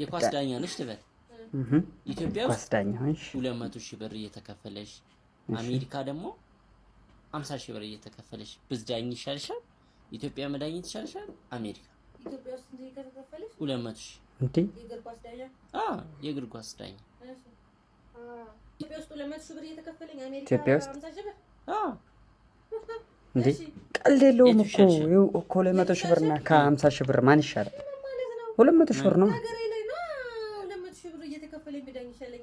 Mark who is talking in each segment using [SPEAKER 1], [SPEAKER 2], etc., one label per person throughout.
[SPEAKER 1] የኳስ ዳኛ ነሽ ትበል ኢትዮጵያ ውስጥ 200,000 ብር እየተከፈለሽ አሜሪካ ደግሞ 50,000 ብር እየተከፈለሽ ብትዳኝ ይሻልሻል? ኢትዮጵያ መዳኘት ይሻልሻል? አሜሪካ? ኢትዮጵያ ውስጥ እንዴ ከተከፈለሽ 200,000 እንዴ የእግር ኳስ ዳኛ? የእግር ኳስ ዳኛ ኢትዮጵያ ውስጥ 200,000 ብር እየተከፈለኝ አሜሪካ 50,000 ብር?
[SPEAKER 2] እንዴ ቀልድ የለውም እኮ ይኸው እኮ 200,000 ብርና ከ50,000 ብር ማን ይሻላል? 200,000 ብር ነው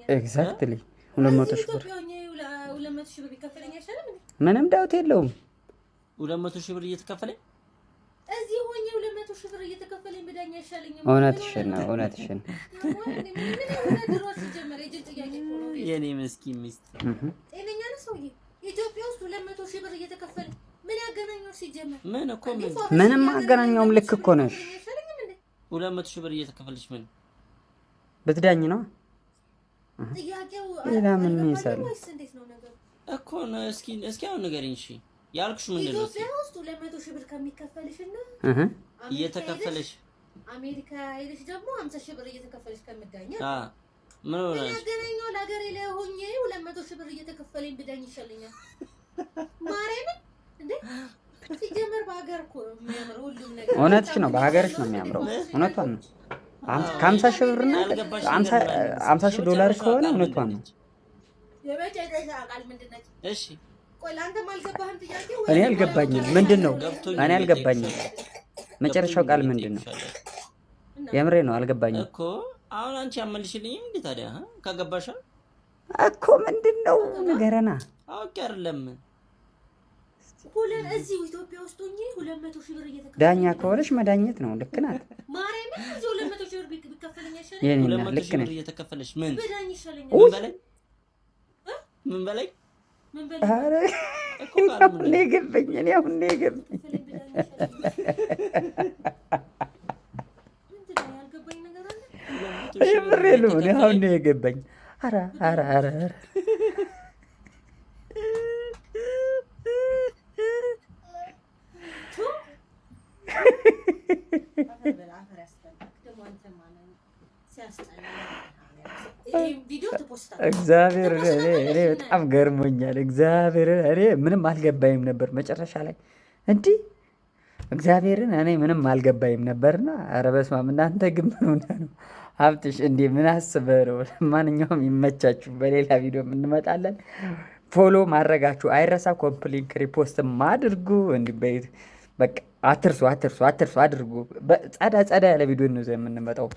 [SPEAKER 2] ኤግዛክትሊ 200,000 ብር
[SPEAKER 1] 200,000 ብር ይከፈለኝ አይሻልም?
[SPEAKER 2] ምንም ዳውት የለውም
[SPEAKER 1] 200,000 ብር እየተከፈለኝ እዚህ ሆኜ 200,000 ብር እየተከፈለኝ በዳኛ አይሻለኝም?
[SPEAKER 2] እውነትሽን ነው
[SPEAKER 1] የኔ መስኪን ሚስት ጤነኛ ነው ሰውዬ ኢትዮጵያ ውስጥ 200,000 ብር እየተከፈለ ምን ያገናኘው ሲጀመር? ምን እኮ
[SPEAKER 2] ምንም አገናኘውም። ልክ እኮ ነሽ
[SPEAKER 1] 200,000 ብር እየተከፈለሽ ምን
[SPEAKER 2] ብትዳኝ ነው
[SPEAKER 1] ጥያቄው?
[SPEAKER 2] ሌላ ምን ይሰራል
[SPEAKER 1] እኮ ነው። እስኪ አሁን ንገሪኝ። እሺ ያልኩሽ ምንድን ነው?
[SPEAKER 3] ኢትዮጵያ ውስጥ 200,000 ብር ከሚከፈልሽና
[SPEAKER 1] እየተከፈለሽ
[SPEAKER 3] አሜሪካ ሄደሽ ደግሞ 50,000 ብር እየተከፈለሽ ከምትዳኝ
[SPEAKER 1] ምን ሆነሽ?
[SPEAKER 3] ያገናኘው ለሀገሬ ላይ ሆኜ 200,000 ብር እየተከፈለኝ ብዳኝ ይሻለኛል። ማርያምን እንዴ ሲጀመር በሀገር እኮ ነው የሚያምረው ሁሉም ነገር።
[SPEAKER 2] እውነትሽ ነው፣ በሀገርሽ ነው የሚያምረው። እውነቷን ነው። ከ50,000 ብርና 50,000 ዶላር ከሆነ እውነቷን ነው።
[SPEAKER 3] የመጨረሻ ቃል ምንድን ነች?
[SPEAKER 1] እሺ
[SPEAKER 3] ቆይ ለአንተም አልገባህም ጥያቄው?
[SPEAKER 2] እኔ አልገባኝም። ምንድን ነው እኔ አልገባኝም። መጨረሻው ቃል ምንድን ነው? የምሬ ነው አልገባኝም
[SPEAKER 1] እኮ አሁን አንቺ አመልሽልኝም እንዴ ታዲያ? ከገባሽ
[SPEAKER 2] እኮ ምንድን ነው ንገረና።
[SPEAKER 1] አውቄ አይደለም
[SPEAKER 3] እዚህ ኢትዮጵያ ውስጥ ሆኜ 200,000 ብር እየተከፈለኝ
[SPEAKER 2] ዳኛ ከሆነሽ መዳኘት ነው። ልክ ናት።
[SPEAKER 3] ማርያምን እዚህ 200,000 ብር ቢከፈለኝ አይሻልም?
[SPEAKER 2] የኔ
[SPEAKER 1] 200,000 ብር እየተከፈለሽ ምን
[SPEAKER 3] ብዳኝ ይሻለኛል?
[SPEAKER 1] ምን በላይ
[SPEAKER 2] አረ አሁን ነው የገባኝ። እኔ አሁን ነው የገባኝ። የምሬ ነው። እኔ አሁን ነው የገባኝ። ኧረ እግዚአብሔር እኔ በጣም ገርሞኛል። እግዚአብሔር እኔ ምንም አልገባኝም ነበር መጨረሻ ላይ እንዲህ እግዚአብሔርን እኔ ምንም አልገባኝም ነበርና ኧረ በስመ አብ እናንተ ግን ምን ሆነ ነው ሀብትሽ እንዴ ምን አስበህ ነው? ማንኛውም ይመቻችሁ። በሌላ ቪዲዮ እንመጣለን። ፎሎ ማድረጋችሁ አይረሳ። ኮምፕሊንክ ሪፖስትም አድርጉ። እንዲህ በቃ አትርሱ አድርጉ። ጸዳ ያለ ቪዲዮ ነው የምንመጣው።